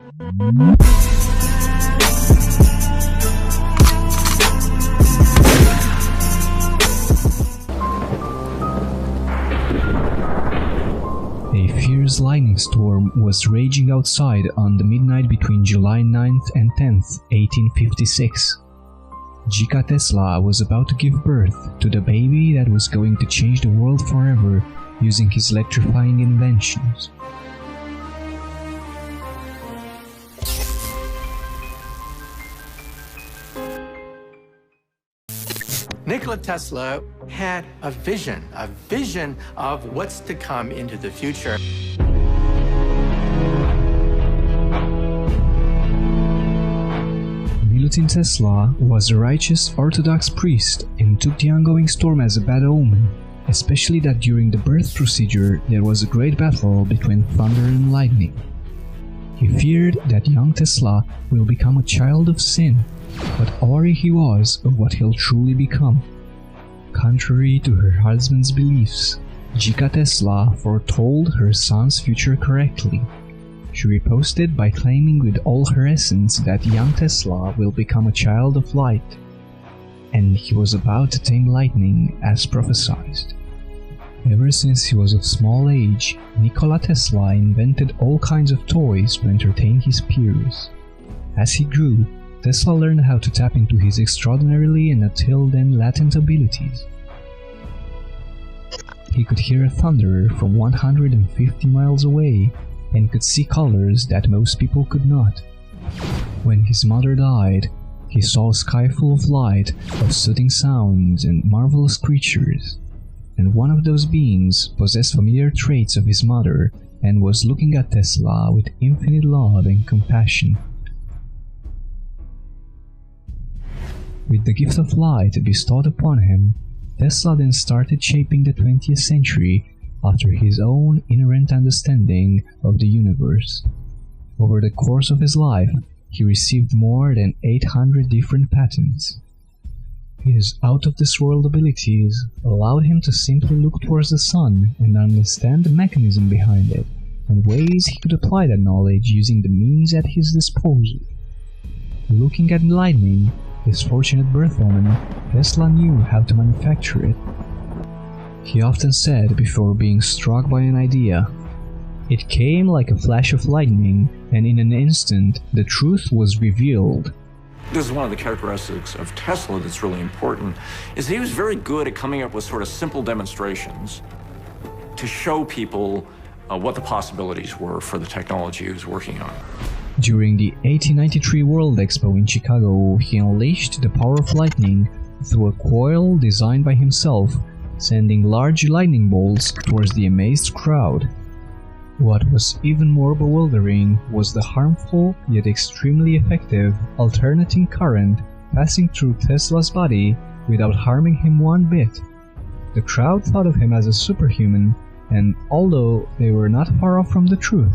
A fierce lightning storm was raging outside on the midnight between July 9th and 10th, 1856. Gica Tesla was about to give birth to the baby that was going to change the world forever using his electrifying inventions. Nikola Tesla had a vision of what's to come into the future. Milutin Tesla was a righteous Orthodox priest and took the ongoing storm as a bad omen, especially that during the birth procedure there was a great battle between thunder and lightning. He feared that young Tesla will become a child of sin, but awry he was of what he'll truly become. Contrary to her husband's beliefs, Gica Tesla foretold her son's future correctly. She riposted by claiming with all her essence that young Tesla will become a child of light, and he was about to tame lightning as prophesied. Ever since he was of small age, Nikola Tesla invented all kinds of toys to entertain his peers. As he grew, Tesla learned how to tap into his extraordinarily and until then latent abilities. He could hear thunder from 150 miles away and could see colors that most people could not. When his mother died, he saw a sky full of light, of soothing sounds and marvelous creatures, and one of those beings possessed familiar traits of his mother and was looking at Tesla with infinite love and compassion. With the gift of light bestowed upon him, Tesla then started shaping the 20th century after his own inherent understanding of the universe. Over the course of his life, he received more than 800 different patents. His out-of-this-world abilities allowed him to simply look towards the sun and understand the mechanism behind it, and ways he could apply that knowledge using the means at his disposal. Looking at lightning, his fortunate birth omen, Tesla knew how to manufacture it. He often said before being struck by an idea, "It came like a flash of lightning, and in an instant the truth was revealed." This is one of the characteristics of Tesla that's really important, is he was very good at coming up with sort of simple demonstrations to show people what the possibilities were for the technology he was working on. During the 1893 World Expo in Chicago, he unleashed the power of lightning through a coil designed by himself, sending large lightning bolts towards the amazed crowd. What was even more bewildering was the harmful yet extremely effective alternating current passing through Tesla's body without harming him one bit. The crowd thought of him as a superhuman, and although they were not far off from the truth,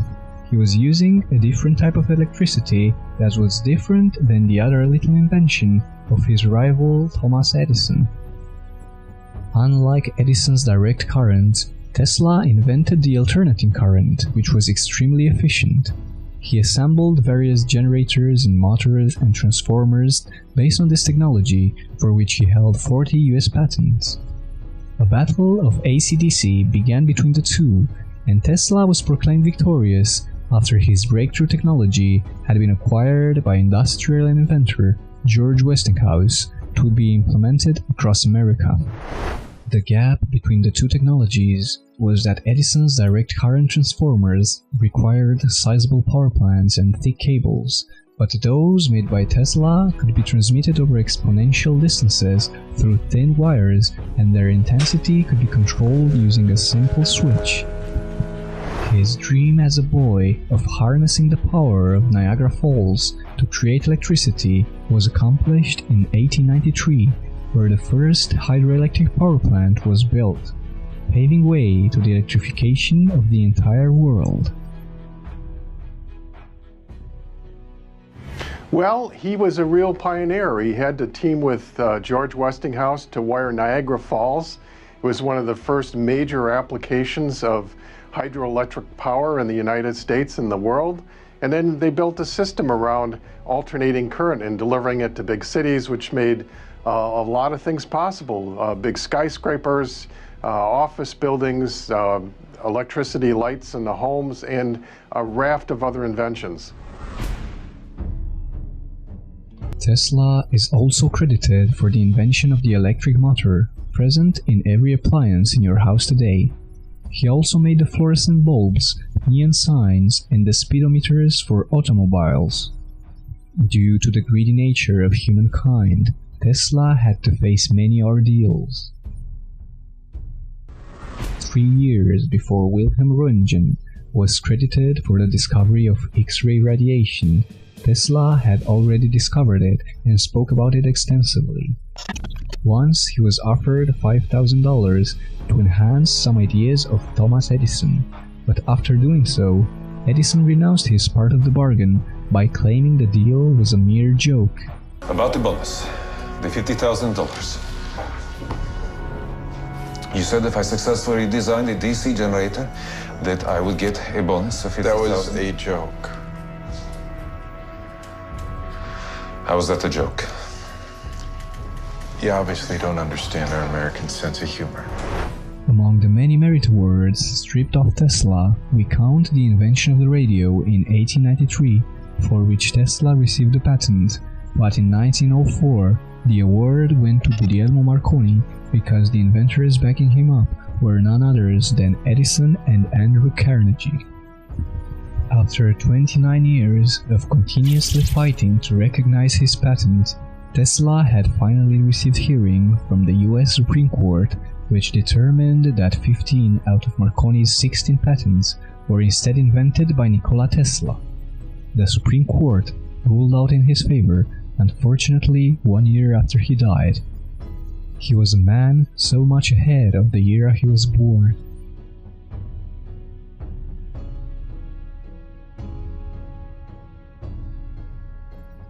he was using a different type of electricity that was different than the other little invention of his rival Thomas Edison. Unlike Edison's direct current, Tesla invented the alternating current, which was extremely efficient. He assembled various generators and motors and transformers based on this technology, for which he held 40 US patents. A battle of AC/DC began between the two, and Tesla was proclaimed victorious after his breakthrough technology had been acquired by industrial and inventor George Westinghouse to be implemented across America. The gap between the two technologies was that Edison's direct current transformers required sizable power plants and thick cables, but those made by Tesla could be transmitted over exponential distances through thin wires, and their intensity could be controlled using a simple switch. His dream as a boy of harnessing the power of Niagara Falls to create electricity was accomplished in 1893, where the first hydroelectric power plant was built, paving way to the electrification of the entire world. Well, he was a real pioneer. He had to team with George Westinghouse to wire Niagara Falls. It was one of the first major applications of hydroelectric power in the United States and the world. And then they built a system around alternating current and delivering it to big cities, which made a lot of things possible. Big skyscrapers, office buildings, electricity lights in the homes, and a raft of other inventions. Tesla is also credited for the invention of the electric motor, present in every appliance in your house today. He also made the fluorescent bulbs, neon signs, and the speedometers for automobiles. Due to the greedy nature of humankind, Tesla had to face many ordeals. 3 years before Wilhelm Röntgen was credited for the discovery of X-ray radiation, Tesla had already discovered it and spoke about it extensively. Once he was offered $5,000 to enhance some ideas of Thomas Edison, but after doing so, Edison renounced his part of the bargain by claiming the deal was a mere joke. About the bonus, the $50,000. You said if I successfully designed a DC generator, that I would get a bonus of $50,000. That was a joke. How was that a joke? You obviously don't understand our American sense of humor. Among the many merit awards stripped off Tesla, we count the invention of the radio in 1893, for which Tesla received a patent, but in 1904, the award went to Guglielmo Marconi because the inventors backing him up were none others than Edison and Andrew Carnegie. After 29 years of continuously fighting to recognize his patent, Tesla had finally received hearing from the US Supreme Court, which determined that 15 out of Marconi's 16 patents were instead invented by Nikola Tesla. The Supreme Court ruled out in his favor, unfortunately 1 year after he died. He was a man so much ahead of the era he was born.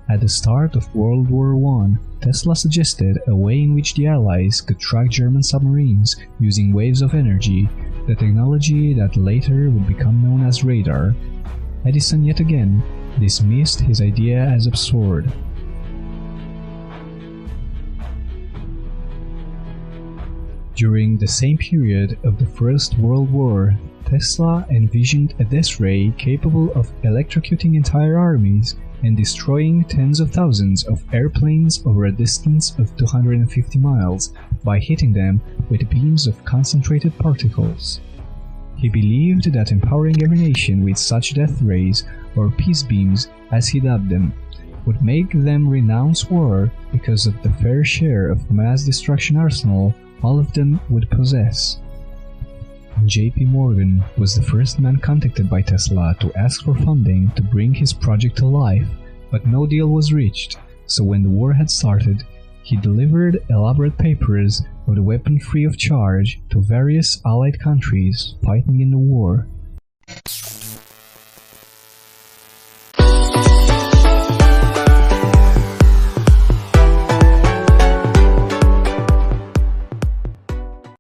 At the start of World War I, Tesla suggested a way in which the Allies could track German submarines using waves of energy, the technology that later would become known as radar. Edison yet again dismissed his idea as absurd. During the same period of the First World War, Tesla envisioned a death ray capable of electrocuting entire armies and destroying tens of thousands of airplanes over a distance of 250 miles by hitting them with beams of concentrated particles. He believed that empowering every nation with such death rays, or peace beams as he dubbed them, would make them renounce war because of the fair share of mass destruction arsenal all of them would possess. J.P. Morgan was the first man contacted by Tesla to ask for funding to bring his project to life, but no deal was reached, so when the war had started, he delivered elaborate papers of the weapon free of charge to various Allied countries fighting in the war.